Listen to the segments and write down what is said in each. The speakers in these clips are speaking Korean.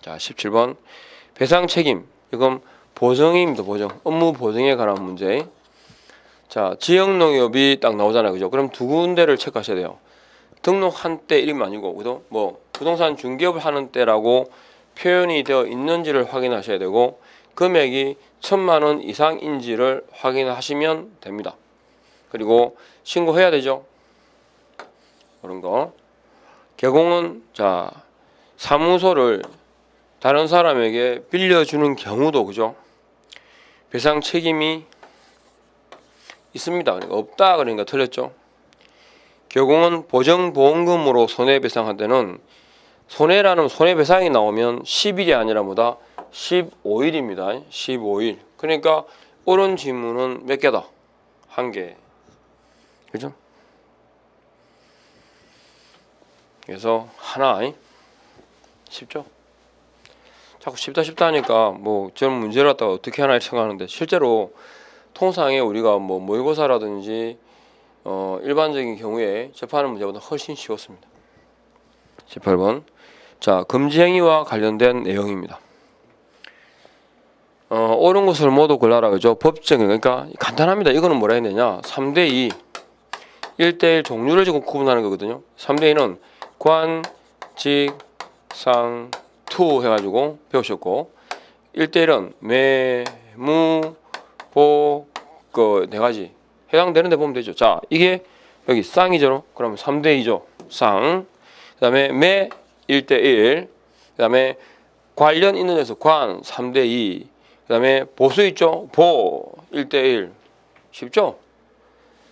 자, 17번 배상 책임. 이건 보정입니다. 보정. 업무 보정에 관한 문제. 자, 지역농협이 딱 나오잖아요. 그죠? 그럼 두 군데를 체크하셔야 돼요. 등록한 때 이름이 아니고, 그죠? 뭐 부동산 중개업을 하는 때라고 표현이 되어 있는지를 확인하셔야 되고, 금액이 1,000만 원 이상인지를 확인하시면 됩니다. 그리고 신고해야 되죠. 그런 거. 개공은 자, 사무소를 다른 사람에게 빌려주는 경우도, 그죠? 배상 책임이 있습니다. 그러니까 없다 그러니까 틀렸죠. 개공은 보정보험금으로 손해배상할 때는 손해라는 손해배상이 나오면 10일이 아니라 뭐다? 15일입니다. 15일. 그러니까 옳은 질문은 몇 개다? 한 개. 그죠? 그래서 하나. 쉽죠? 자꾸 쉽다 하니까 뭐 저런 문제를 갖다가 어떻게 하나 생각하는데, 실제로 통상에 우리가 뭐 모의고사라든지 일반적인 경우에 접하는 문제보다 훨씬 쉬웠습니다. 18번. 자, 금지행위와 관련된 내용입니다. 옳은 것을 모두 골라라. 그죠? 법정. 그러니까 간단합니다. 이거는 뭐라 해야 되냐? 3대2 1대1 종류를 지금 구분하는 거거든요. 3대2는 관, 직, 상, 투 해가지고 배우셨고, 1대1은 매, 무, 보, 그 네 가지 해당되는 데 보면 되죠. 자, 이게 여기 쌍이죠. 그러면 3대2죠. 쌍. 그 다음에 매 1대1. 그 다음에 관련 있는 데서 관 3대2. 그 다음에 보수 있죠. 보 1대1. 쉽죠?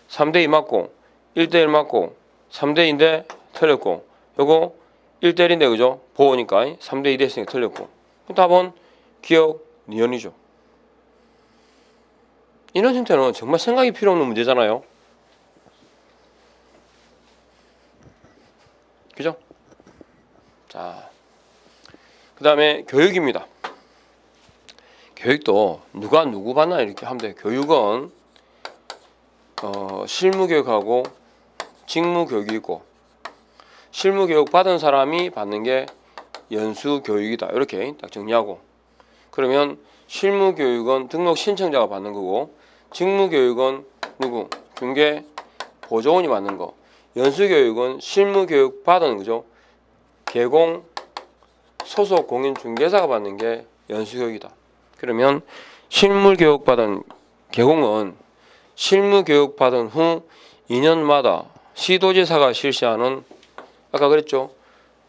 3대2 맞고 1대1 맞고 3대2인데 틀렸고, 요거 1대1인데 그죠? 보니까 3대2 됐으니까 틀렸고, 답은 기억 니은이죠. 이런 형태는 정말 생각이 필요 없는 문제잖아요. 그죠? 자, 그 다음에 교육입니다. 교육도 누가 누구 받나 이렇게 하면 돼요. 교육은 실무교육하고 직무교육이 있고, 실무교육 받은 사람이 받는 게 연수교육이다. 이렇게 딱 정리하고, 그러면 실무교육은 등록 신청자가 받는 거고, 직무교육은 누구? 중개 보조원이 받는 거. 연수교육은 실무교육 받은 거죠. 개공 소속 공인중개사가 받는 게 연수교육이다. 그러면 실무교육 받은 개공은 실무교육 받은 후 2년마다 시도지사가 실시하는, 아까 그랬죠.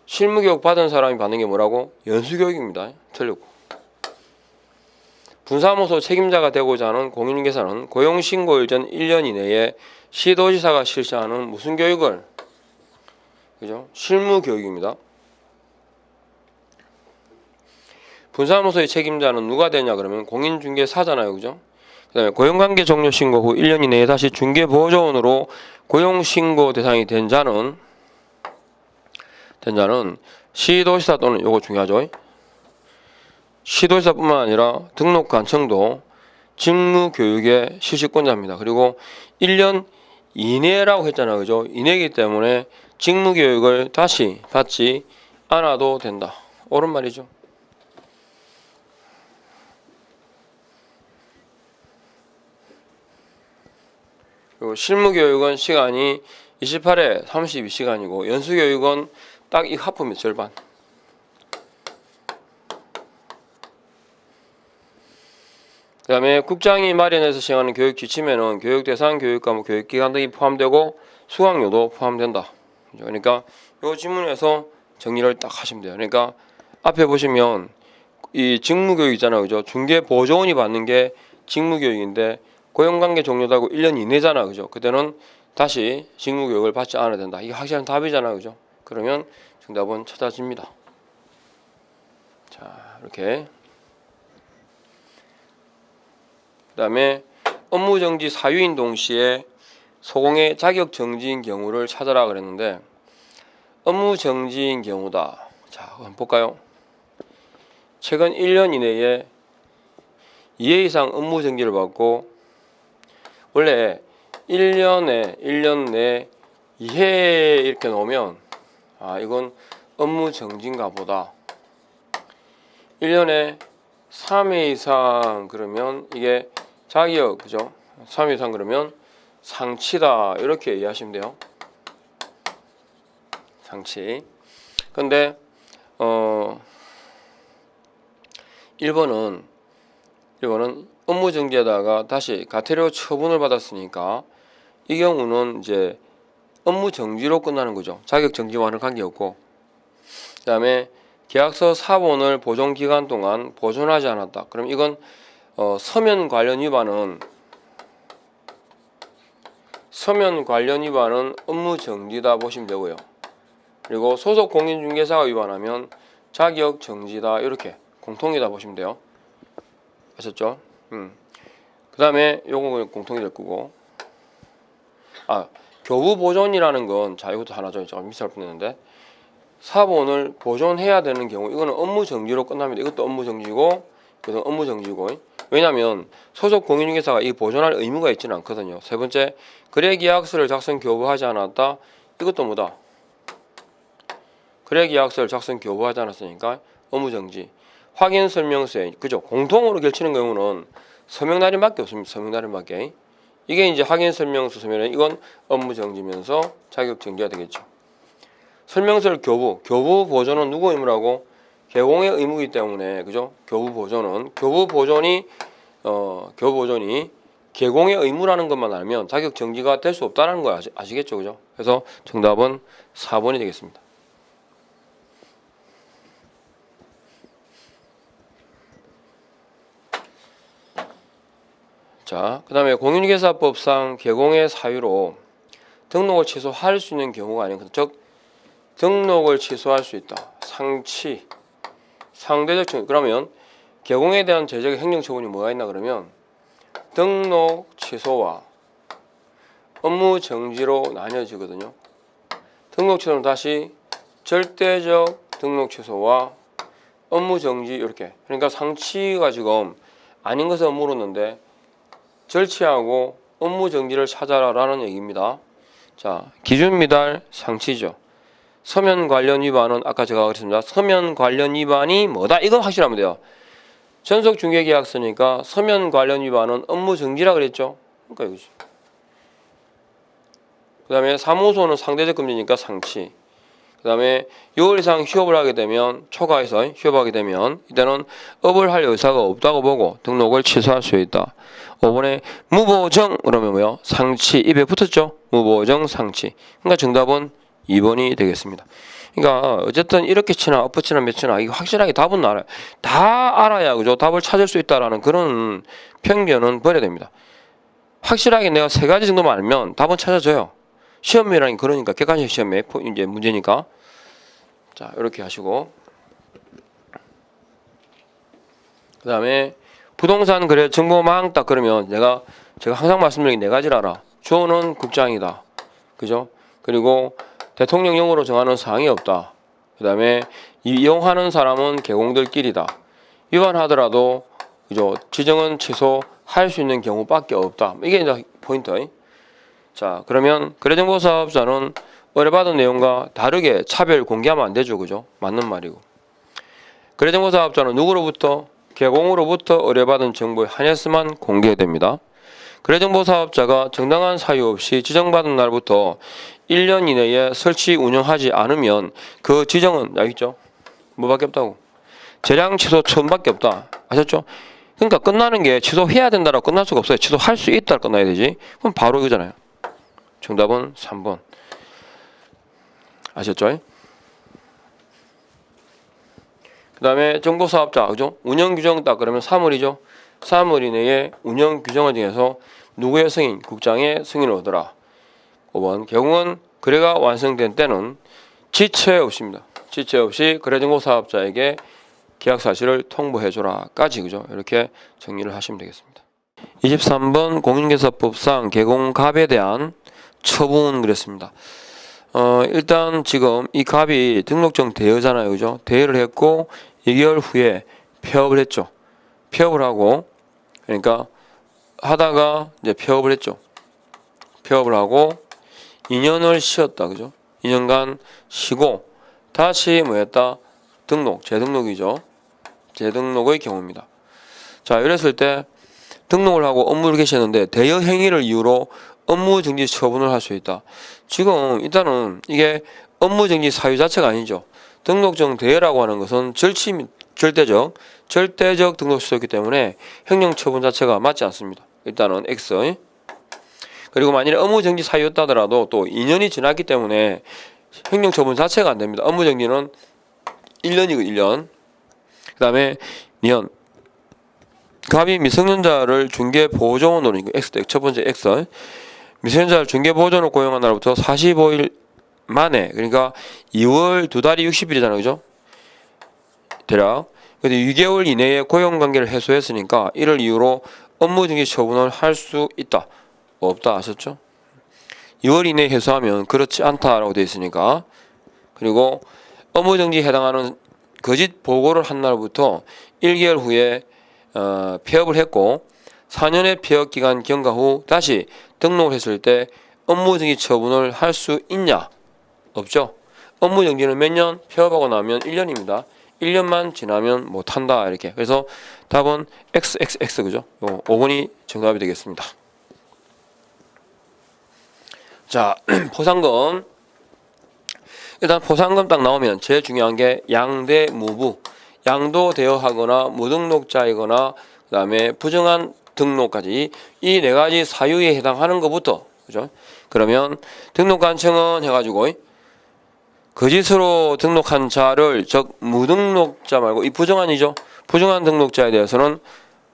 실무교육 받은 사람이 받는 게 뭐라고? 연수교육입니다. 틀렸고. 분사무소 책임자가 되고자 하는 공인중개사는 고용신고일 전 1년 이내에 시도지사가 실시하는 무슨 교육을? 그죠? 실무교육입니다. 분사무소의 책임자는 누가 되냐 그러면 공인중개사잖아요. 그죠? 그 다음에 고용관계 종료 신고 후 1년 이내에 다시 중개보조원으로 고용신고 대상이 된 자는 시도지사 또는, 요거 중요하죠. 시도지사뿐만 아니라 등록관청도 직무교육의 실시권자입니다. 그리고 1년 이내라고 했잖아요. 그죠? 이내이기 때문에 직무교육을 다시 받지 않아도 된다. 옳은 말이죠. 그리고 실무교육은 시간이 28회 32시간이고 연수교육은 딱 이 하품의 절반. 그 다음에 국장이 마련해서 시행하는 교육 지침에는 교육대상, 교육과목, 교육기간 등이 포함되고 수강료도 포함된다. 그러니까 이 지문에서 정리를 딱 하시면 돼요. 그러니까 앞에 보시면 이 직무교육 있잖아요. 그죠? 중개보조원이 받는 게 직무교육인데 고용관계 종료하고 1년 이내잖아. 그죠? 그때는 다시 직무교육을 받지 않아야 된다. 이게 확실한 답이잖아요. 그죠? 그러면 정답은 찾아집니다. 자, 이렇게. 그 다음에 업무정지 사유인 동시에 소공의 자격정지인 경우를 찾아라 그랬는데, 업무정지인 경우다. 자, 한번 볼까요? 최근 1년 이내에 2회 이상 업무정지를 받고, 원래 1년 내 2회 이렇게 나오면 이건 업무정지인가 보다. 1년에 3회 이상 그러면 이게 자기역 그죠? 3회 이상 그러면 상치다 이렇게 이해하시면 돼요. 상치. 근데 1번은 업무 정지에다가 다시 과태료 처분을 받았으니까 이 경우는 이제 업무 정지로 끝나는 거죠. 자격 정지와는 관계없고. 그다음에 계약서 사본을 보존 기간 동안 보존하지 않았다. 그럼 이건 서면 관련 위반은 업무 정지다 보시면 되고요. 그리고 소속 공인중개사가 위반하면 자격 정지다 이렇게 공통이다 보시면 돼요. 아셨죠? 그 다음에 요거 공통이 될 거고. 교부 보존이라는 건 자 이것도 하나죠. 제가 미스할 뻔했는데 사본을 보존해야 되는 경우 이거는 업무 정지로 끝납니다. 이것도 업무 정지고 이것도 업무 정지고. 왜냐하면 소속 공인중개사가 이 보존할 의무가 있지는 않거든요. 세 번째, 거래계약서를 작성 교부하지 않았다. 이것도 뭐다? 거래계약서를 작성 교부하지 않았으니까 업무 정지. 확인 설명서에 그죠? 공통으로 결치는 경우는 서명 날인밖에 없습니다. 서명 날인밖에. 이게 이제 확인 설명서 서면은 이건 업무 정지면서 자격 정지가 되겠죠. 설명서를 교부 보존은 누구 의무라고? 개공의 의무이기 때문에 그죠? 교부 보존이 개공의 의무라는 것만 알면 자격 정지가 될 수 없다는 거 아시겠죠, 그죠? 그래서 정답은 4번이 되겠습니다. 자, 그 다음에 공인중개사법상 개공의 사유로 등록을 취소할 수 있는 경우가 아닌 즉 등록을 취소할 수 있다. 상치, 상대적 처분. 그러면 개공에 대한 제적의 행정처분이 뭐가 있나 그러면 등록 취소와 업무 정지로 나뉘어지거든요. 등록 취소는 다시 절대적 등록 취소와 업무 정지 이렇게. 그러니까 상치가 지금 아닌 것을 물었는데 절취하고 업무 정지를 찾아라라는 얘기입니다. 자, 기준 미달 상치죠. 서면 관련 위반은 아까 제가 그랬습니다. 서면 관련 위반이 뭐다? 이건 확실하면 돼요. 전속 중개계약서니까 서면 관련 위반은 업무 정지라 그랬죠. 그러니까 이거지. 그 다음에 사무소는 상대적 금지니까 상치. 그 다음에 6월 이상 휴업을 하게 되면 초과해서 휴업하게 되면 이때는 업을 할 의사가 없다고 보고 등록을 취소할 수 있다. 5번에 무보정 그러면 뭐요? 상치 입에 붙었죠? 무보정 상치. 그러니까 정답은 2번이 되겠습니다. 그러니까 어쨌든 이렇게 치나 엎어치나 몇치나 이게 확실하게 답은 알아요. 다 알아야 그죠? 답을 찾을 수 있다라는 그런 편견은 버려야 됩니다. 확실하게 내가 3가지 정도만 알면 답은 찾아져요. 시험이라는 그러니까 객관식 시험의 이제 문제니까. 자, 이렇게 하시고. 그 다음에 부동산 거래 정보망 딱 그러면 제가 항상 말씀드린 4가지를 알아. 주어는 국장이다. 그죠? 그리고 대통령령으로 정하는 사항이 없다. 그 다음에 이용하는 사람은 개공들끼리다. 위반하더라도 그죠? 지정은 취소할 수 있는 경우밖에 없다. 이게 이제 포인트. 자, 그러면 거래정보사업자는 의뢰받은 내용과 다르게 차별 공개하면 안 되죠. 그죠? 맞는 말이고. 거래정보사업자는 누구로부터? 개공으로부터 의뢰받은 정보에 한해서만 공개됩니다. 거래정보사업자가 정당한 사유 없이 지정받은 날부터 1년 이내에 설치 운영하지 않으면 그 지정은 여기 있죠? 뭐밖에 없다고? 재량 취소 처분밖에 없다. 아셨죠? 그러니까 끝나는 게 취소해야 된다라고 끝날 수가 없어요. 취소할 수 있다라 끝나야 되지. 그럼 바로 이거잖아요. 정답은 3번. 아셨죠? 그 다음에 정보사업자, 그죠? 운영규정 딱 그러면 3월이죠? 3월 이내에 운영규정을 정해서 누구의 승인? 국장의 승인을 얻어라. 5번. 개공은 거래가 완성된 때는 지체 없이입니다. 지체 없이 거래정보사업자에게 계약 사실을 통보해줘라. 까지, 그죠? 이렇게 정리를 하시면 되겠습니다. 23번 공인중개사법상 개공갑에 대한 처분 그랬습니다. 일단 지금 이 갑이 등록증 대여잖아요. 그죠? 대여를 했고 2개월 후에 폐업을 했죠. 폐업을 하고 그러니까 하다가 이제 폐업을 했죠. 폐업을 하고 2년을 쉬었다. 그죠? 2년간 쉬고 다시 뭐 했다? 재등록이죠. 재등록의 경우입니다. 자, 이랬을 때 등록을 하고 업무를 계셨는데 대여 행위를 이유로 업무 정지 처분을 할 수 있다. 지금 일단은 이게 업무 정지 사유 자체가 아니죠. 등록증 대여라고 하는 것은 절대적 등록 취소였기 때문에 행령 처분 자체가 맞지 않습니다. 일단은 X. 그리고 만일에 업무 정지 사유였다더라도 또 2년이 지났기 때문에 행령 처분 자체가 안 됩니다. 업무 정지는 1년이고 1년. 그다음에 년. 갑이 미성년자를 중개 보조원으로 X 첫 번째 X. 미성년자를 중개 보조원으로 고용한 날부터 45일 만에, 그러니까 2월 2달이 60일이잖아요. 그죠? 대략. 근데 6개월 이내에 고용 관계를 해소했으니까 이를 이유로 업무 정지 처분을 할 수 있다. 없다 아셨죠? 2월 이내에 해소하면 그렇지 않다라고 되어 있으니까. 그리고 업무 정지에 해당하는 거짓 보고를 한 날부터 1개월 후에 폐업을 했고 4년의 폐업 기간 경과 후 다시 등록을 했을 때 업무 정지 처분을 할 수 있냐? 없죠. 업무 정지는 몇 년? 폐업하고 나면 1년입니다. 1년만 지나면 못한다 이렇게. 그래서 답은 XXX 그죠? 5번이 정답이 되겠습니다. 자, 포상금. 일단 포상금 딱 나오면 제일 중요한 게 양대무부. 양도 대여하거나 무등록자이거나 그다음에 부정한 등록까지 이 네 가지 사유에 해당하는 것부터 그죠? 그러면 등록관청은 해가지고 거짓으로 등록한 자를 즉 무등록자 말고 이 부정한이죠. 부정한 등록자에 대해서는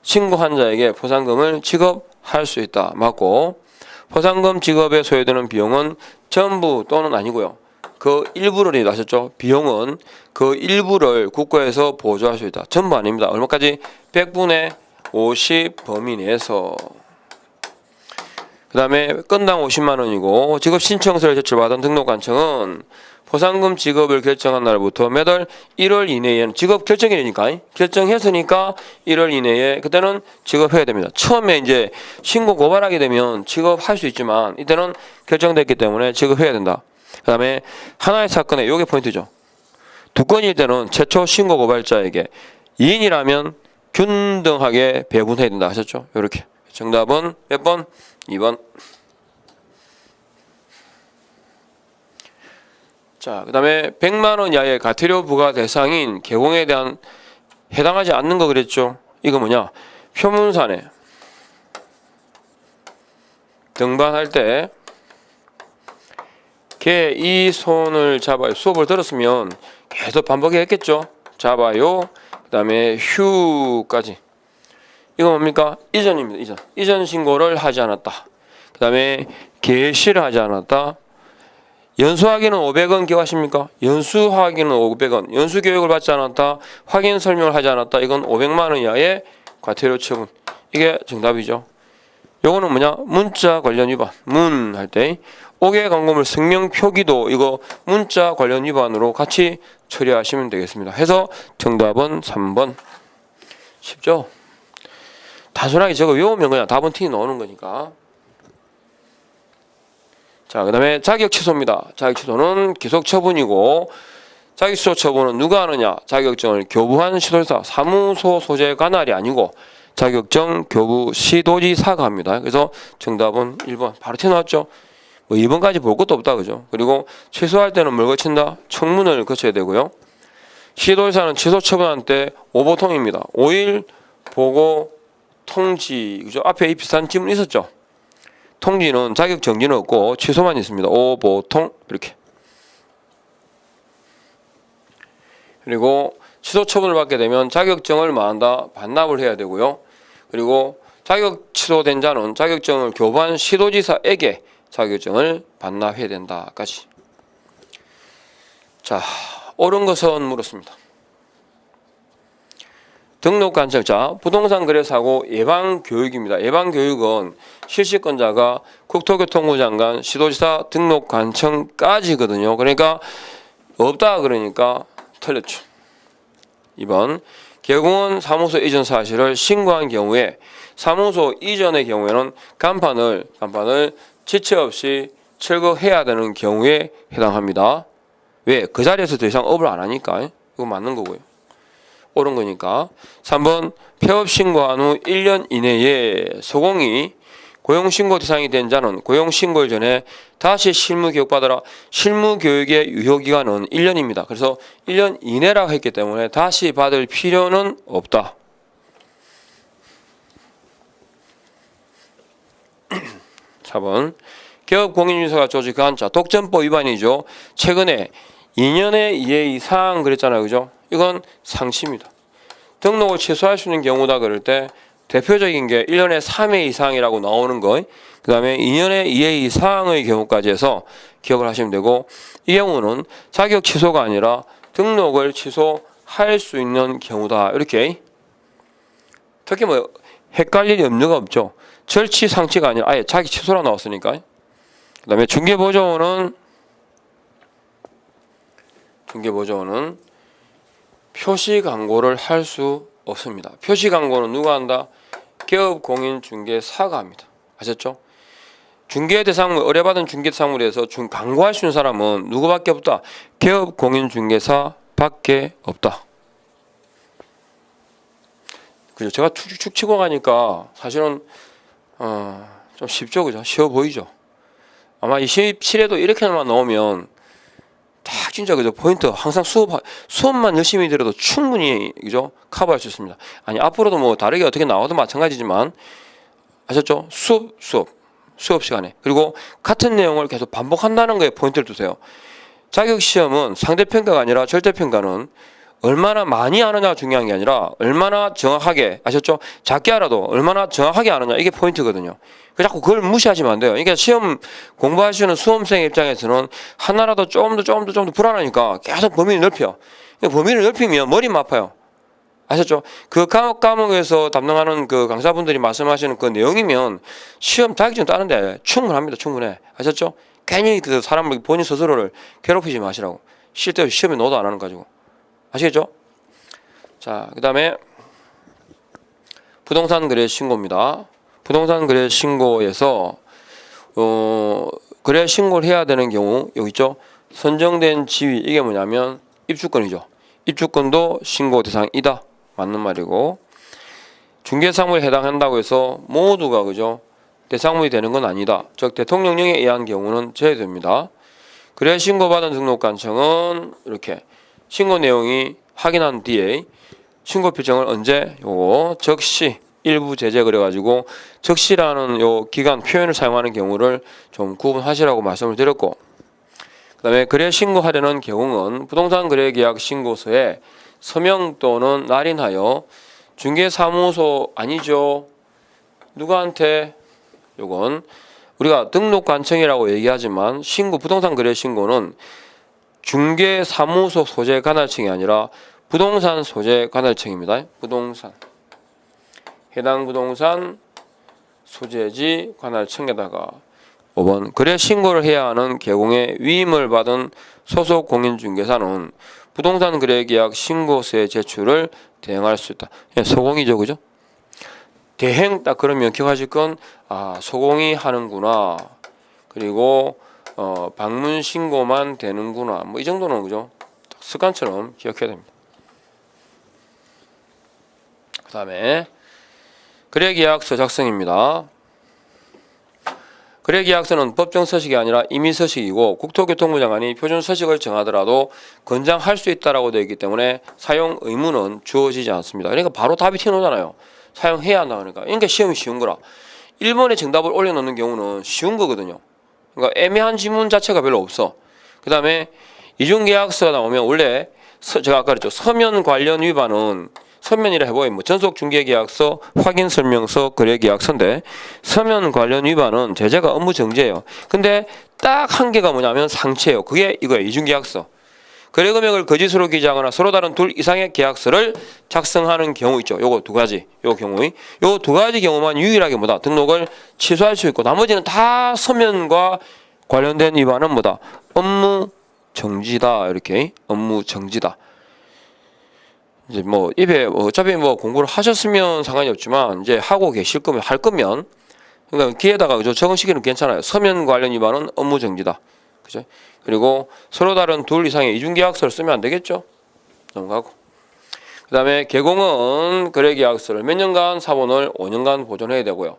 신고한 자에게 포상금을 지급할 수 있다. 맞고 포상금 지급에 소요되는 비용은 전부 또는 아니고요. 그 일부를 아셨죠? 비용은 그 일부를 국가에서 보조할 수 있다. 전부 아닙니다. 얼마까지? 100분의 50 범위 내에서. 그 다음에 건당 50만 원이고 지급 신청서를 제출받은 등록관청은 포상금 지급을 결정한 날부터 매달 1월 이내에는 지급 결정일이니까 결정했으니까 1월 이내에 그때는 지급해야 됩니다. 처음에 이제 신고 고발하게 되면 지급할 수 있지만 이때는 결정됐기 때문에 지급해야 된다. 그 다음에 하나의 사건에 요게 포인트죠. 두 건일 때는 최초 신고 고발자에게 2인이라면 균등하게 배분해야 된다 하셨죠. 이렇게 정답은 몇 번? 2번. 자, 그 다음에 100만원 이하의 과태료 부과 대상인 개공에 대한 해당하지 않는 거 그랬죠. 이거 뭐냐? 표문산에 등반할 때 개 이 손을 잡아요. 수업을 들었으면 계속 반복했겠죠. 잡아요. 그 다음에 휴까지. 이거 뭡니까? 이전입니다. 이전 신고를 하지 않았다. 그 다음에 개시를 하지 않았다. 연수하기는 500원 기억하십니까? 연수하기는 500원. 연수교육을 받지 않았다. 확인 설명을 하지 않았다. 이건 500만 원 이하의 과태료 처분. 이게 정답이죠. 요거는 뭐냐? 문자 관련 위반. 문 할 때 5개 광고물 성명 표기도 이거 문자 관련 위반으로 같이 처리하시면 되겠습니다. 해서 정답은 3번. 쉽죠? 단순하게 저거 외우면 그냥 답은 T 나오는 거니까. 자, 그 다음에 자격 취소입니다. 자격 취소는 기속 처분이고 자격 취소 처분은 누가 하느냐? 자격증을 교부한 시도지사 사무소 소재 관할이 아니고 자격증 교부 시도지사가 합니다. 그래서 정답은 1번. 바로 튀어나왔죠? 뭐 2번까지 볼 것도 없다. 그죠? 그리고 취소할 때는 뭘 거친다? 청문을 거쳐야 되고요. 시도지사는 취소 처분할 때 오보통입니다. 5일 보고 통지. 그죠? 앞에 이 비슷한 질문 있었죠? 통지는 자격 정지는 없고 취소만 있습니다. 오보통 이렇게. 그리고 취소 처분을 받게 되면 자격증을 뭐한다? 반납을 해야 되고요. 그리고 자격 취소된 자는 자격증을 교부한 시도지사에게 자격증을 반납해야 된다까지. 자, 옳은 것은 물었습니다. 등록관청자 부동산 거래 사고 예방 교육입니다. 예방 교육은 실시권자가 국토교통부 장관, 시도지사, 등록관청까지거든요. 그러니까 없다 그러니까 틀렸죠. 2번 개공원 사무소 이전 사실을 신고한 경우에 사무소 이전의 경우에는 간판을 지체 없이 철거해야 되는 경우에 해당합니다. 왜? 그 자리에서 더 이상 업을 안 하니까. 이거 맞는 거고요. 옳은 거니까. 3번 폐업 신고한 후 1년 이내에 소공이 고용신고 대상이 된 자는 고용신고일 전에 다시 실무교육받아라. 실무교육의 유효기간은 1년입니다. 그래서 1년 이내라고 했기 때문에 다시 받을 필요는 없다. 4번 기업공인인증서가 조직한 자 독점법 위반이죠. 최근에 2년의 이해 이상 그랬잖아요. 그죠? 이건 상시입니다. 등록을 취소할 수 있는 경우다 그럴 때 대표적인 게 1년에 3회 이상이라고 나오는 거, 그 다음에 2년에 2회 이상의 경우까지 해서 기억을 하시면 되고, 이 경우는 자격 취소가 아니라 등록을 취소할 수 있는 경우다. 이렇게 특히 뭐 헷갈릴 염려가 없죠. 절치상치가 아니라 아예 자격 취소라 나왔으니까. 그 다음에 중개보조원은 표시 광고를 할 수 없습니다. 표시 광고는 누가 한다? 기업공인중개사가 합니다. 아셨죠? 중개대상물, 의뢰받은 중개대상물에서 광고할 수 있는 사람은 누구밖에 없다? 기업공인중개사밖에 없다. 그죠? 제가 축 치고 가니까 사실은 좀 쉽죠, 그죠? 쉬워 보이죠? 아마 이 17에도 이렇게만 나오면 딱 진짜 그죠? 포인트 항상 수업만 열심히 들어도 충분히 그죠? 커버할 수 있습니다. 아니 앞으로도 뭐 다르게 어떻게 나와도 마찬가지지만 아셨죠? 수업 시간에 그리고 같은 내용을 계속 반복한다는 거에 포인트를 두세요. 자격 시험은 상대평가가 아니라 절대평가는 얼마나 많이 아느냐가 중요한 게 아니라 얼마나 정확하게 아셨죠? 작게 알아도 얼마나 정확하게 아느냐 이게 포인트거든요. 자꾸 그걸 무시하시면 안 돼요. 그러니까 시험 공부하시는 수험생 입장에서는 하나라도 좀 더 불안하니까 계속 범위를 넓혀. 범위를 넓히면 머리만 아파요. 아셨죠? 그 과목에서 담당하는 그 강사분들이 말씀하시는 그 내용이면 시험 자격증 따는데 충분합니다. 충분해. 아셨죠? 괜히 그 사람을 본인 스스로를 괴롭히지 마시라고. 실제로 시험에 넣어도 안 하는 거 가지고. 아시겠죠? 자, 그 다음에 부동산 거래 신고입니다. 부동산 거래 신고에서 거래 신고를 해야 되는 경우 여기 있죠. 선정된 지위 이게 뭐냐면 입주권이죠. 입주권도 신고 대상이다. 맞는 말이고 중개사무에 해당한다고 해서 모두가 그죠. 대상물이 되는 건 아니다. 즉 대통령령에 의한 경우는 제외됩니다. 거래 신고받은 등록관청은 이렇게 신고 내용이 확인한 뒤에 신고 필정을 언제 요거 적시 일부 제재 그래가지고 적시라는 요 기간 표현을 사용하는 경우를 좀 구분하시라고 말씀을 드렸고 그 다음에 거래 신고하려는 경우는 부동산 거래계약 신고서에 서명 또는 날인하여 중개사무소 아니죠 누구한테 요건 우리가 등록관청이라고 얘기하지만 신고 부동산 거래 신고는 중개사무소 소재 관할청이 아니라 부동산 소재 관할청입니다. 부동산 해당 부동산 소재지 관할청에다가 5번 거래 신고를 해야 하는 개공의 위임을 받은 소속 공인중개사는 부동산 거래계약 신고서의 제출을 대행할 수 있다. 소공이죠, 그죠? 대행 딱 그러면 기억하실 건 소공이 하는구나. 그리고 방문 신고만 되는구나. 뭐 이 정도는 그죠? 습관처럼 기억해야 됩니다. 그 다음에 거래계약서 작성입니다. 거래계약서는 법정 서식이 아니라 임의 서식이고 국토교통부 장관이 표준 서식을 정하더라도 권장할 수 있다라고 되어 있기 때문에 사용 의무는 주어지지 않습니다. 그러니까 바로 답이 튀어나오잖아요. 사용해야 한다 그러니까 시험이 쉬운 거라. 1번에 정답을 올려놓는 경우는 쉬운 거거든요. 그러니까 애매한 지문 자체가 별로 없어. 그 다음에 이중계약서가 나오면 원래 제가 아까 그랬죠. 서면 관련 위반은 서면이라 해보면 뭐 전속중개계약서, 확인설명서, 거래계약서인데 서면 관련 위반은 제재가 업무정지예요. 근데 딱 한 개가 뭐냐면 상체예요. 그게 이거예요. 이중계약서. 거래금액을 거짓으로 기재하거나 서로 다른 둘 이상의 계약서를 작성하는 경우 있죠. 요거 두 가지. 요 두 가지 경우만 유일하게 뭐다? 등록을 취소할 수 있고 나머지는 다 서면과 관련된 위반은 뭐다? 업무정지다. 이렇게 업무정지다. 이제 뭐 입에 어차피 뭐 공부를 하셨으면 상관이 없지만 이제 하고 계실 거면 할 거면 그러니까 귀에다가 그죠 적응시키는 괜찮아요. 서면 관련 위반은 업무정지다. 그죠? 그리고 서로 다른 둘 이상의 이중계약서를 쓰면 안 되겠죠? 넘어가고. 그다음에 개공은 거래계약서를 몇 년간 사본을 5년간 보존해야 되고요.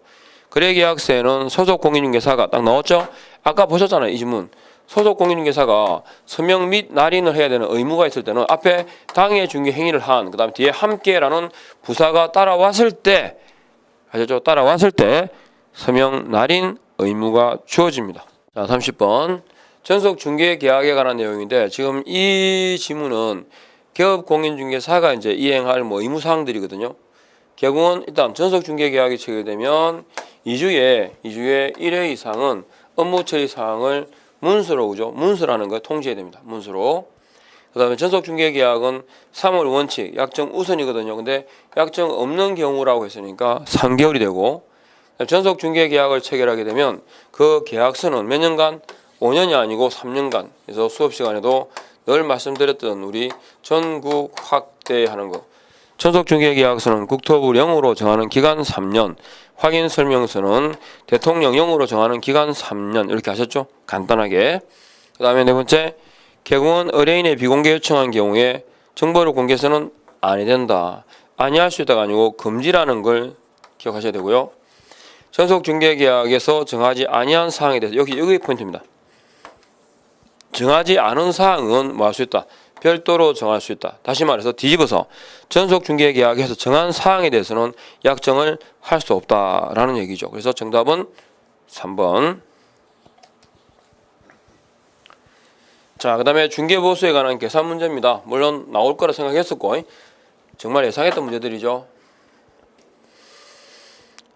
거래계약서에는 소속 공인중개사가 딱 나왔죠? 아까 보셨잖아요. 이 지문. 소속 공인중개사가 서명 및 날인을 해야 되는 의무가 있을 때는 앞에 당해 중개 행위를 한 그다음에 뒤에 함께라는 부사가 따라왔을 때 아시죠? 따라왔을 때 서명 날인 의무가 주어집니다. 자, 30번 전속 중개 계약에 관한 내용인데 지금 이 지문은 개업 공인중개사가 이제 이행할 뭐 의무 사항들이거든요. 개공은 일단 전속 중개 계약이 체결되면 2주에 1회 이상은 업무 처리 사항을 문서로 그죠? 문서라는 걸 통지해야 됩니다. 문서로. 그다음에 전속 중개 계약은 3월 원칙 약정 우선이거든요. 근데 약정 없는 경우라고 했으니까 3개월이 되고 전속 중개 계약을 체결하게 되면 그 계약서는 몇 년간 5년이 아니고 3년간. 그래서 수업 시간에도 늘 말씀드렸던 우리 전국 확대하는 거. 전속 중개 계약서는 국토부령으로 정하는 기간 3년. 확인 설명서는 대통령령으로 정하는 기간 3년. 이렇게 하셨죠? 간단하게. 그다음에 네 번째, 개공은 의뢰인의 비공개 요청한 경우에 정보를 공개해서는 아니 된다. 아니할 수 있다가 아니고 금지라는 걸 기억하셔야 되고요. 전속 중개 계약에서 정하지 아니한 사항에 대해서 여기 포인트입니다. 정하지 않은 사항은 뭐 할 수 있다. 별도로 정할 수 있다. 다시 말해서 뒤집어서 전속 중개 계약에서 정한 사항에 대해서는 약정을 할 수 없다라는 얘기죠. 그래서 정답은 3번. 자, 그다음에 중개보수에 관한 계산 문제입니다. 물론 나올 거라 생각했었고 정말 예상했던 문제들이죠.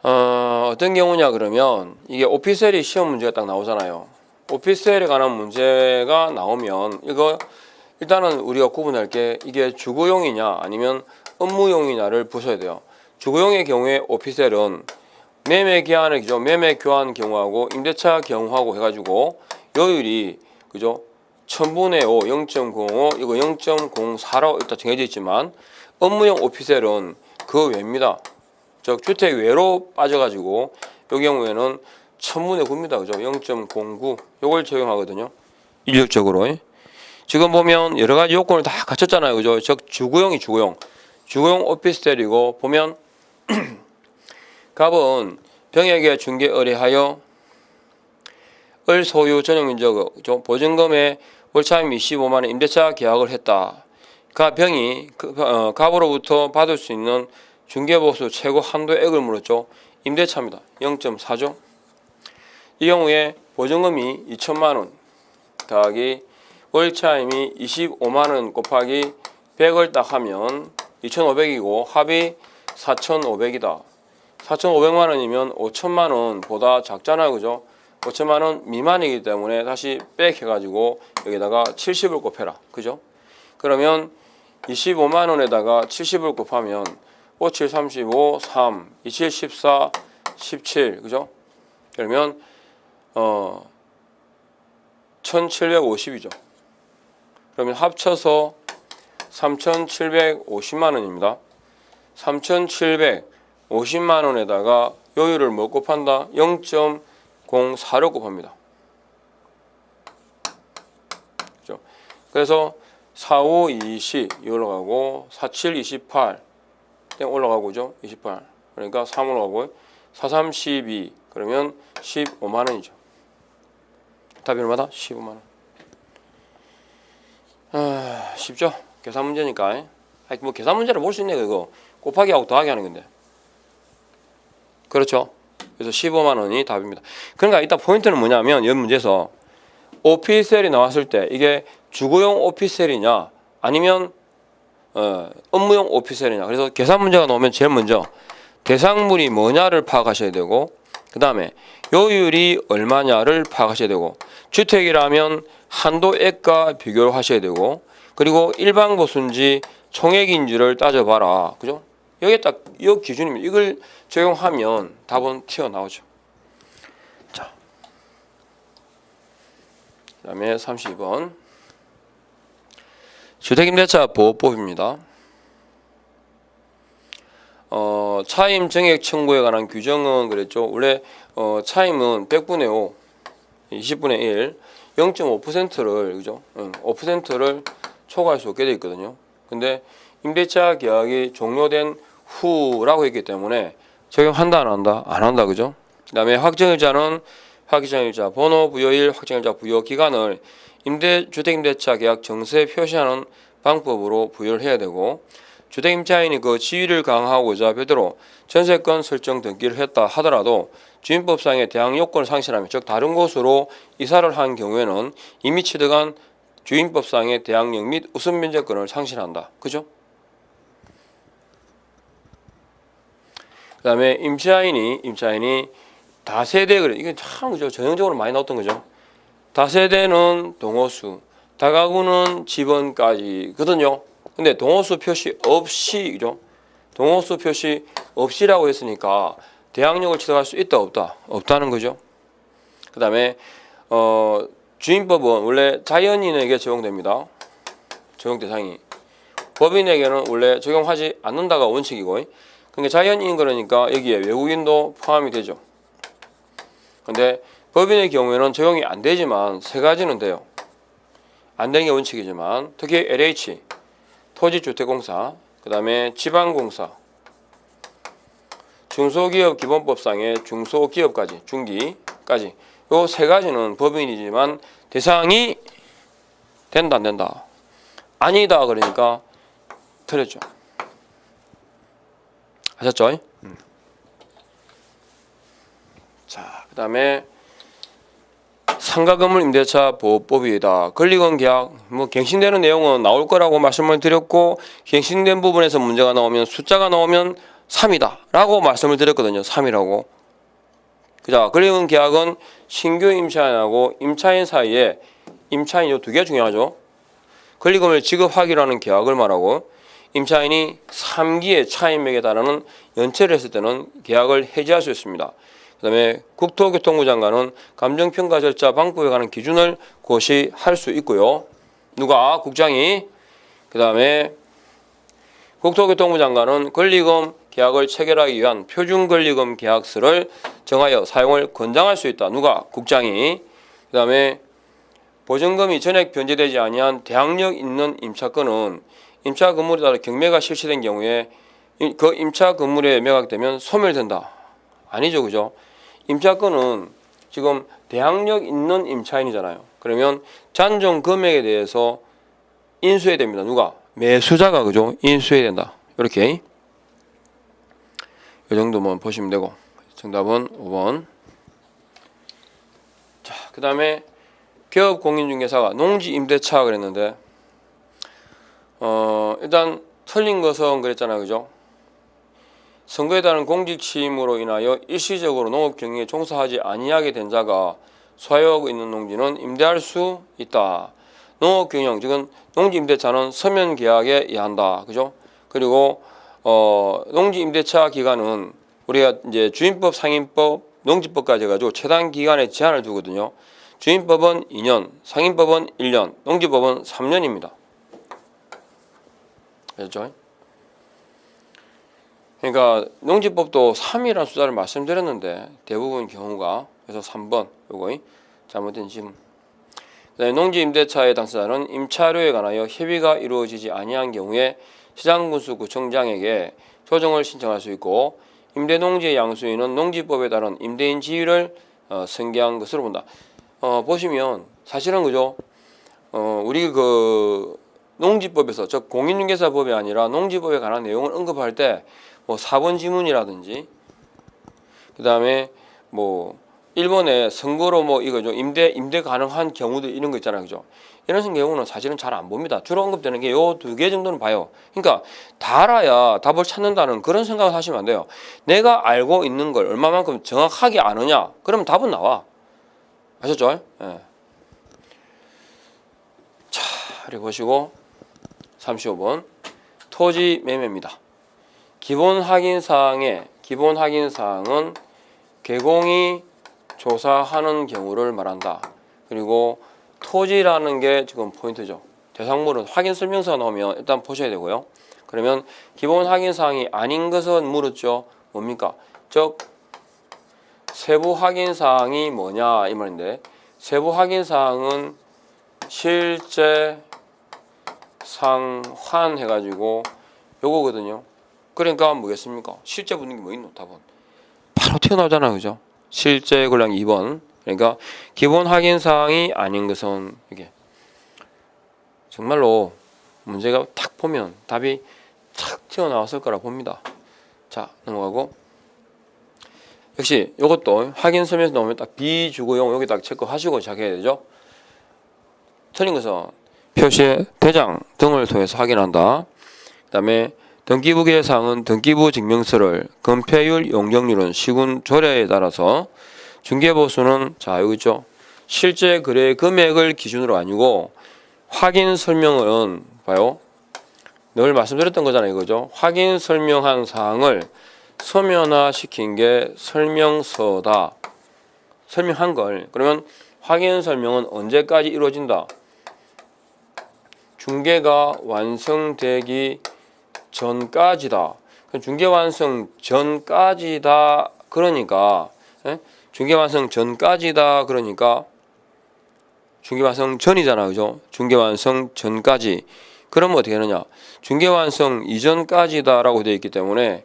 어떤 경우냐 그러면 이게 오피셀이 시험 문제가 딱 나오잖아요. 오피셀에 관한 문제가 나오면 이거 일단은 우리가 구분할 게 이게 주거용이냐 아니면 업무용이냐를 보셔야 돼요. 주거용의 경우에 오피셀은 매매 기한의 기죠. 매매 교환 경우하고 임대차 경우하고 해가지고 요율이 그죠? 1000분의 5, 0.05, 이거 0.04로 일단 정해져 있지만 업무용 오피셀은 그 외입니다. 즉 주택 외로 빠져가지고 이 경우에는 1000분의 9입니다. 그죠? 0.09 요걸 적용하거든요. 일률적으로. 지금 보면 여러 가지 요건을 다 갖췄잖아요. 그죠? 즉 주거용이 주거용 오피스텔이고 보면 갑은 병에게 중개 의뢰하여 을 소유 전용면적 보증금의 월차임 25만 원 임대차 계약을 했다. 병이 갑으로부터 받을 수 있는 중개보수 최고 한도액을 물었죠. 임대차입니다. 0.4죠. 이 경우에 보증금이 2천만 원 더하기 월차임이 25만 원 곱하기 100을 딱 하면 2,500이고 합이 4,500이다. 4,500만 원이면 5천만 원보다 작잖아요. 그죠? 5천만 원 미만이기 때문에 다시 백 해가지고 여기다가 70을 곱해라. 그죠? 그러면 25만 원에다가 70을 곱하면 5, 7, 35, 3, 27, 14, 17. 그죠? 그러면 1750이죠. 그러면 합쳐서 3750만 원입니다. 3750만 원에다가 요율을 뭐 곱한다? 0.04로 곱합니다. 그죠? 그래서 45, 20 올라가고 47, 28 올라가고 그죠? 28 그러니까 3 올라가고 43, 12 그러면 15만 원이죠. 답이 얼마다? 15만 원. 쉽죠? 계산 문제니까. 뭐 계산 문제를 볼 수 있네 그거. 곱하기하고 더하기 하는 건데. 그렇죠? 그래서 15만 원이 답입니다. 그러니까 이따 포인트는 뭐냐면 이 문제에서 오피스텔이 나왔을 때 이게 주거용 오피스텔이냐 아니면 업무용 오피스텔이냐. 그래서 계산 문제가 나오면 제일 먼저 대상물이 뭐냐를 파악하셔야 되고 그 다음에 요율이 얼마냐를 파악하셔야 되고 주택이라면 한도액과 비교를 하셔야 되고 그리고 일반 보수인지 총액인지를 따져봐라. 그죠? 여기 딱 이 기준입니다. 이걸 적용하면 답은 튀어나오죠. 자, 그 다음에 32번 주택임대차 보호법입니다. 차임 정액 청구에 관한 규정은 그랬죠. 원래 차임은 100분의 5, 20분의 1, 0.5%를 그죠? 5%를 초과할 수 없게 되어 있거든요. 근데 임대차 계약이 종료된 후라고 했기 때문에 적용한다 안 한다? 안 한다. 그죠? 그다음에 확정일자는 확정일자 번호 부여일 확정일자 부여 기간을 주택임대차 계약 정서에 표시하는 방법으로 부여를 해야 되고 주택임차인이 그 지위를 강화하고자 별도로 전세권 설정 등기를 했다 하더라도 주임법상의 대항 요건을 상실하면 즉 다른 곳으로 이사를 한 경우에는 이미 취득한 주임법상의 대항력 및 우선 면제권을 상실한다. 그죠? 그다음에 임차인이 다세대 그래 이게 참 그죠 전형적으로 많이 나왔던 거죠. 다세대는 동호수, 다가구는 집원까지거든요. 근데 동호수 표시 없이 그죠? 동호수 표시 없이라고 했으니까 대항력을 취득할 수 있다 없다? 없다는 거죠. 그다음에 주임법은 원래 자연인에게 적용됩니다. 적용 대상이 법인에게는 원래 적용하지 않는다가 원칙이고 그러니까 자연인 그러니까 여기에 외국인도 포함이 되죠. 근데 법인의 경우에는 적용이 안 되지만 세 가지는 돼요. 안 되는 게 원칙이지만 특히 LH, 토지주택공사, 그 다음에 지방공사, 중소기업 기본법상의 중소기업까지, 중기까지 요 세 가지는 법인이지만 대상이 된다 안 된다? 아니다 그러니까 틀렸죠. 아셨죠? 자, 그 다음에 상가건물 임대차 보호법이다. 권리금 계약 갱신되는 내용은 나올 거라고 말씀을 드렸고 갱신된 부분에서 문제가 나오면 숫자가 나오면 3이다 라고 말씀을 드렸거든요. 3이라고. 자, 권리금 계약은 신규 임차인하고 임차인 사이에 임차인 요 두 개 중요하죠. 권리금을 지급하기로 하는 계약을 말하고 임차인이 3기의 차임액에 달하는 연체를 했을 때는 계약을 해지할 수 있습니다. 그 다음에 국토교통부 장관은 감정평가 절차 방법에 관한 기준을 고시할 수 있고요. 누가? 국장이. 그 다음에 국토교통부 장관은 권리금 계약을 체결하기 위한 표준권리금 계약서를 정하여 사용을 권장할 수 있다. 누가? 국장이. 그 다음에 보증금이 전액 변제되지 아니한 대항력 있는 임차권은 임차 건물에 따라 경매가 실시된 경우에 그 임차 건물에 매각되면 소멸된다. 아니죠, 그죠? 임차권은 지금 대항력 있는 임차인이잖아요. 그러면 잔존 금액에 대해서 인수해야 됩니다. 누가? 매수자가 그죠? 인수해야 된다. 이렇게 이 정도만 보시면 되고 정답은 5번. 자, 그 다음에 기업 공인중개사가 농지 임대차 그랬는데 일단 틀린 것은 그랬잖아요, 그죠? 선거에 따른 공직 취임으로 인하여 일시적으로 농업 경영에 종사하지 아니하게 된 자가 소유하고 있는 농지는 임대할 수 있다. 농업 경영, 즉 농지 임대차는 서면 계약에 의한다, 그죠? 그리고 농지 임대차 기간은 우리가 이제 주임법, 상임법, 농지법까지 해가지고 최단 기간에 제한을 두거든요. 주임법은 2년, 상임법은 1년, 농지법은 3년입니다. 그렇죠? 그러니까 농지법도 3이라는 숫자를 말씀드렸는데 대부분 경우가 그래서 3번 요거 잘못된 지문. 그다음에 농지 임대차의 당사자는 임차료에 관하여 협의가 이루어지지 아니한 경우에 시장군수 구청장에게 조정을 신청할 수 있고 임대농지의 양수인은 농지법에 따른 임대인 지위를 승계한 것으로 본다. 보시면 사실은 그죠? 우리 그 농지법에서 즉 공인중개사법이 아니라 농지법에 관한 내용을 언급할 때 뭐 4번 지문이라든지 그다음에 뭐 일본의 선거로 뭐 이거죠. 임대 가능한 경우도 이런 거 있잖아요. 그죠? 이런 경우는 사실은 잘 안 봅니다. 주로 언급되는 게 요 두 개 정도는 봐요. 그러니까 다 알아야 답을 찾는다는 그런 생각을 하시면 안 돼요. 내가 알고 있는 걸 얼마만큼 정확하게 아느냐? 그러면 답은 나와. 아셨죠? 예. 자, 이렇게 보시고 35번 토지 매매입니다. 기본 확인 사항은 개공이 조사하는 경우를 말한다. 그리고 토지라는 게 지금 포인트죠. 대상물은 확인 설명서가 나오면 일단 보셔야 되고요. 그러면 기본 확인 사항이 아닌 것은 물었죠. 뭡니까? 즉 세부 확인 사항이 뭐냐 이 말인데 세부 확인 사항은 실제 상환 해가지고 요거거든요. 그러니까 뭐겠습니까? 실제 붙는 게 뭐 있노? 답은 바로 튀어나오잖아, 그죠? 실제 권량 2번. 그러니까 기본 확인 사항이 아닌 것은 이게 정말로 문제가 탁 보면 답이 탁 튀어나왔을 거라 봅니다. 자, 넘어가고 역시 이것도 확인 설명에서 나오면 딱 비주거용 여기 딱 체크하시고 시작해야 되죠. 틀린 것은 표시의 대장 등을 통해서 확인한다. 그 다음에 등기부 계사항은 등기부 증명서를 건폐율, 용적률은 시군 조례에 따라서 중개보수는 자 여기 있죠. 실제 거래 금액을 기준으로 아니고 확인 설명은 봐요. 늘 말씀드렸던 거잖아요, 이거죠. 확인 설명한 사항을 서면화 시킨 게 설명서다. 설명한 걸. 그러면 확인 설명은 언제까지 이루어진다? 중개가 완성되기 전까지다. 중개 완성 전까지다. 그러니까 중개 완성 전까지다. 그러니까 중개 완성 전이잖아, 그죠? 중개 완성 전까지. 그러면 어떻게 하느냐? 중개 완성 이전까지다라고 되어 있기 때문에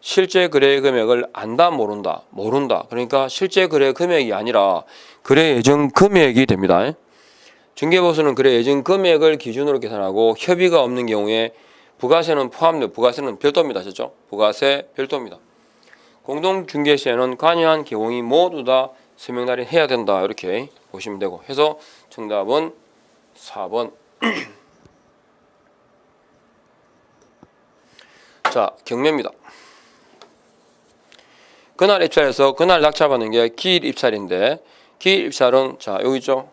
실제 거래 금액을 안다, 모른다. 모른다. 그러니까 실제 거래 금액이 아니라 거래 예정 금액이 됩니다. 중개보수는 거래 예정 금액을 기준으로 계산하고 협의가 없는 경우에 부가세는 포함되고 부가세는 별도입니다. 아셨죠? 부가세 별도입니다. 공동중개 시에는 관여한 개공이 모두 다 서명 날인해야 된다. 이렇게 보시면 되고 해서 정답은 4번. 자, 경매입니다. 그날 입찰에서 그날 낙찰받는 게 기일 입찰인데 기일 입찰은 자 여기 있죠.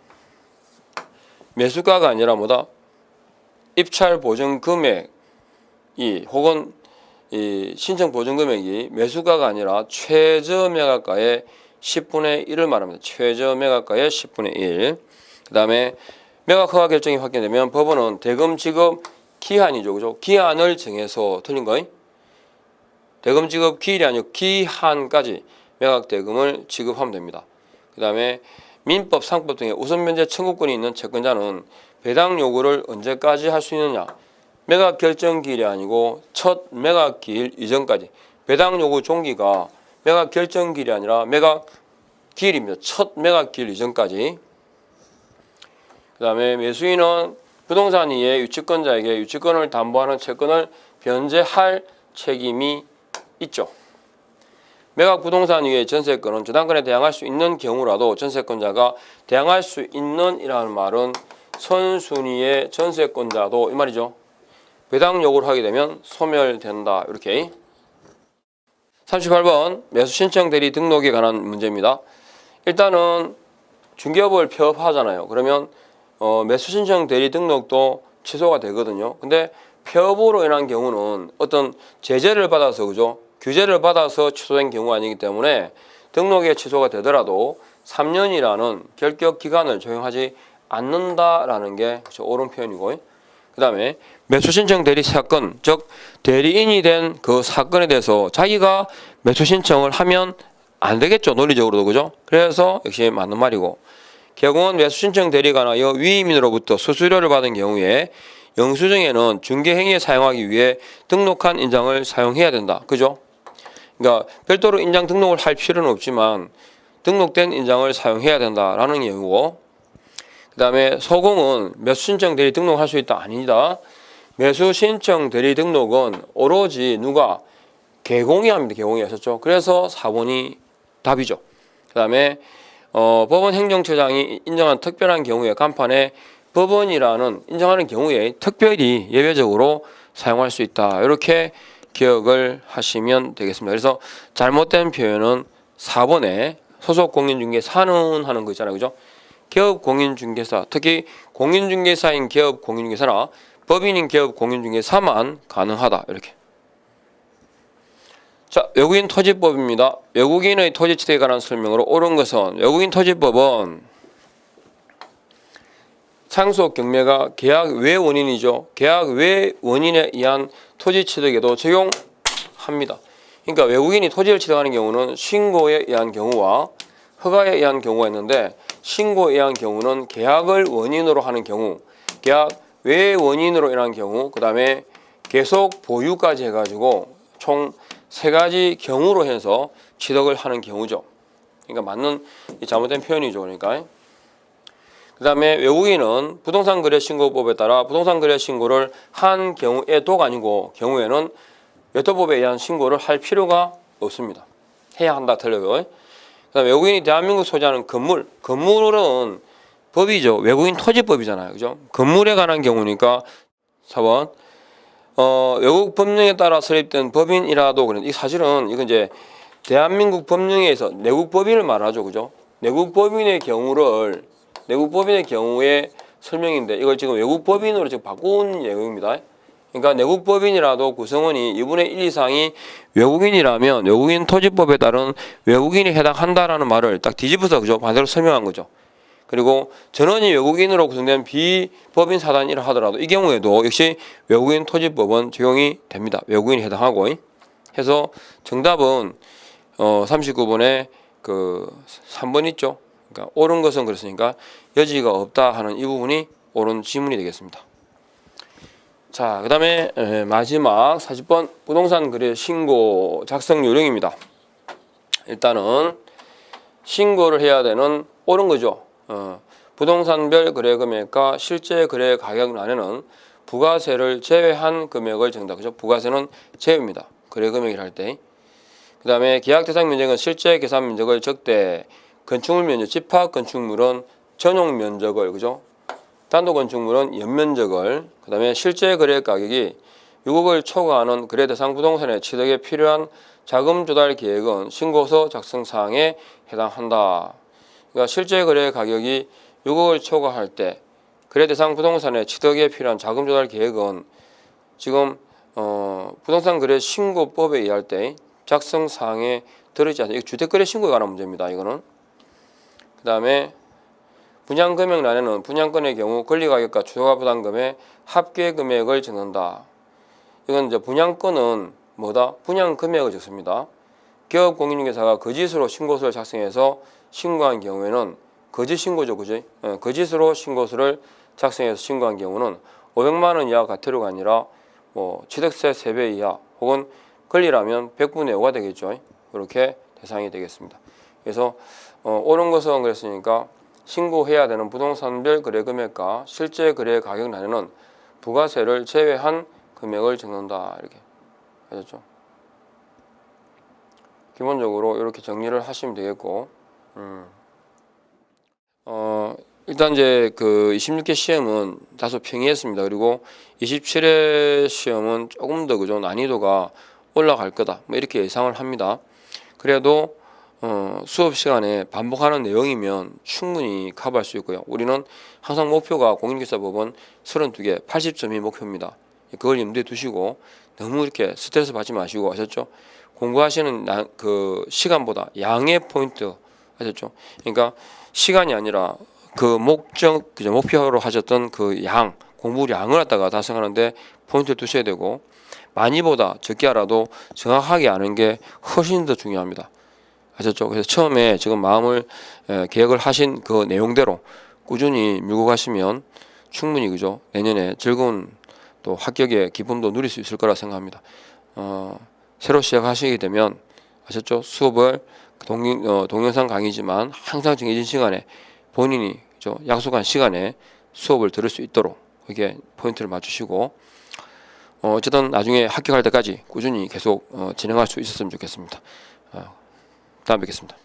매수가가 아니라 뭐다? 입찰 보증 금액이 혹은 이 신청 보증 금액이 매수가가 아니라 최저 매각가의 10분의 1을 말합니다. 최저 매각가의 10분의 1. 그 다음에 매각 허가 결정이 확정되면 법원은 대금 지급 기한이죠. 그죠? 기한을 정해서 틀린 거임. 대금 지급 기일이 아니고 기한까지 매각 대금을 지급하면 됩니다. 그 다음에 민법, 상법 등의 우선 면제 청구권이 있는 채권자는 배당 요구를 언제까지 할 수 있느냐? 매각 결정 기일이 아니고 첫 매각 기일 이전까지. 배당 요구 종기가 매각 결정 기일이 아니라 매각 기일입니다. 첫 매각 기일 이전까지. 그 다음에 매수인은 부동산 이의 유치권자에게 유치권을 담보하는 채권을 변제할 책임이 있죠. 매각 부동산 위의 전세권은 저당권에 대항할 수 있는 경우라도 전세권자가 대항할 수 있는 이라는 말은 선순위의 전세권자도 이 말이죠. 배당 요구를 하게 되면 소멸된다. 이렇게. 38번 매수 신청 대리 등록에 관한 문제입니다. 일단은 중개업을 폐업하잖아요. 그러면 매수 신청 대리 등록도 취소가 되거든요. 근데 폐업으로 인한 경우는 어떤 제재를 받아서 그죠? 규제를 받아서 취소된 경우가 아니기 때문에 등록에 취소가 되더라도 3년이라는 결격 기간을 적용하지 않는다라는 게 옳은 표현이고, 그 다음에 매수 신청 대리 사건, 즉 대리인이 된 그 사건에 대해서 자기가 매수 신청을 하면 안 되겠죠, 논리적으로도. 그죠? 그래서 역시 맞는 말이고, 개공은 매수 신청 대리가 관하여 위임인으로부터 수수료를 받은 경우에 영수증에는 중개행위에 사용하기 위해 등록한 인장을 사용해야 된다. 그죠? 그러니까 별도로 인장 등록을 할 필요는 없지만 등록된 인장을 사용해야 된다라는 경우고, 그 다음에 소공은 매수 신청 대리 등록할 수 있다. 아니다. 매수 신청 대리 등록은 오로지 누가? 개공이 합니다. 개공이 하셨죠. 그래서 4번이 답이죠. 그 다음에 법원 행정처장이 인정한 특별한 경우에 간판에 법원이라는 인정하는 경우에 특별히 예외적으로 사용할 수 있다. 이렇게 기억을 하시면 되겠습니다. 그래서 잘못된 표현은 4번에 소속 공인중개사는 하는 거 있잖아요. 그죠? 기업 공인중개사, 특히 공인중개사인 기업 공인중개사나 법인인 기업 공인중개사만 가능하다. 이렇게. 자, 외국인 토지법입니다. 외국인의 토지취득에 관한 설명으로 옳은 것은 외국인 토지법은 상속 경매가 계약 외 원인이죠. 계약 외 원인에 의한 토지 취득에도 적용합니다. 그러니까 외국인이 토지를 취득하는 경우는 신고에 의한 경우와 허가에 의한 경우가 있는데, 신고에 의한 경우는 계약을 원인으로 하는 경우, 계약 외 원인으로 인한 경우, 그 다음에 계속 보유까지 해가지고 총 3가지 경우로 해서 취득을 하는 경우죠. 그러니까 맞는 잘못된 표현이죠. 그러니까 그 다음에 외국인은 부동산 거래 신고법에 따라 부동산 거래 신고를 한 경우에도가 아니고 경우에는 외토법에 의한 신고를 할 필요가 없습니다. 해야 한다 틀려요. 그다음에 외국인이 대한민국 소지하는 건물은 법이죠. 외국인 토지법이잖아요. 그죠? 건물에 관한 경우니까 4번 외국 법령에 따라 설립된 법인이라도 그런 이 사실은 이건 이제 대한민국 법령에서 내국 법인을 말하죠. 그죠? 내국 법인의 경우에 설명인데 이걸 지금 외국 법인으로 지금 바꾼 내용입니다. 그러니까 내국 법인이라도 구성원이 2분의 1 이상이 외국인이라면 외국인 토지법에 따른 외국인이 해당한다라는 말을 딱 뒤집어서 그죠? 반대로 설명한 거죠. 그리고 전원이 외국인으로 구성된 비법인 사단이라 하더라도 이 경우에도 역시 외국인 토지법은 적용이 됩니다. 외국인이 해당하고 해서 정답은 39번에 그 3번 있죠. 그러니까 옳은 것은 그렇으니까 여지가 없다 하는 이 부분이 옳은 지문이 되겠습니다. 자, 그 다음에 마지막 40번 부동산 거래 신고 작성 요령입니다. 일단은 신고를 해야 되는 옳은 거죠. 부동산별 거래 금액과 실제 거래 가격란에는 부가세를 제외한 금액을 적는다. 그죠? 부가세는 제외입니다. 거래 금액을 할 때. 그 다음에 계약 대상 면적은 실제 계산 면적을 적되 건축물 면적, 집합 건축물은 전용 면적을, 그죠? 단독 건축물은 연면적을, 그 다음에 실제 거래 가격이 6억을 초과하는 거래 대상 부동산의 취득에 필요한 자금 조달 계획은 신고서 작성 사항에 해당한다. 그러니까 실제 거래 가격이 6억을 초과할 때 거래 대상 부동산의 취득에 필요한 자금 조달 계획은 지금 부동산 거래 신고법에 의할 때 작성 사항에 들어있지 않습니다. 이거 주택거래 신고에 관한 문제입니다. 이거는. 그 다음에 분양금액란에는 분양권의 경우 권리가격과 추가부담금의 합계 금액을 적는다. 이건 이제 분양권은 뭐다? 분양금액을 적습니다. 기업공인중개사가 거짓으로 신고서를 작성해서 신고한 경우에는 거짓 신고죠, 그지? 거짓으로 신고서를 작성해서 신고한 경우는 500만 원 이하 과태료가 아니라 뭐 취득세 3배 이하 혹은 권리라면 100분의 5가 되겠죠. 그렇게 대상이 되겠습니다. 그래서 옳은 것은 그랬으니까 신고해야 되는 부동산별 거래 금액과 실제 거래 가격란에는 부가세를 제외한 금액을 적는다. 이렇게 하셨죠. 기본적으로 이렇게 정리를 하시면 되겠고, 일단 이제 그 26회 시험은 다소 평이했습니다. 그리고 27회 시험은 조금 더 그죠 난이도가 올라갈 거다. 뭐 이렇게 예상을 합니다. 그래도 수업 시간에 반복하는 내용이면 충분히 커버할 수 있고요. 우리는 항상 목표가 공인중개사법은 32개 80점이 목표입니다. 그걸 염두에 두시고 너무 이렇게 스트레스 받지 마시고 아셨죠? 공부하시는 그 시간보다 양의 포인트 아셨죠? 그러니까 시간이 아니라 그 목표로 하셨던 그 공부 양을 갖다가 달성하는데 포인트를 두셔야 되고 많이보다 적게 알아도 정확하게 아는 게 훨씬 더 중요합니다. 아셨죠? 그래서 처음에 지금 마음을 계획을 하신 그 내용대로 꾸준히 밀고 가시면 충분히 그죠? 내년에 즐거운 또 합격의 기쁨도 누릴 수 있을 거라 생각합니다. 새로 시작하시게 되면 아셨죠? 수업을 동영상 강의지만 항상 정해진 시간에 본인이 그죠? 약속한 시간에 수업을 들을 수 있도록 이게 포인트를 맞추시고 어쨌든 나중에 합격할 때까지 꾸준히 계속 진행할 수 있었으면 좋겠습니다. 다음에 뵙겠습니다.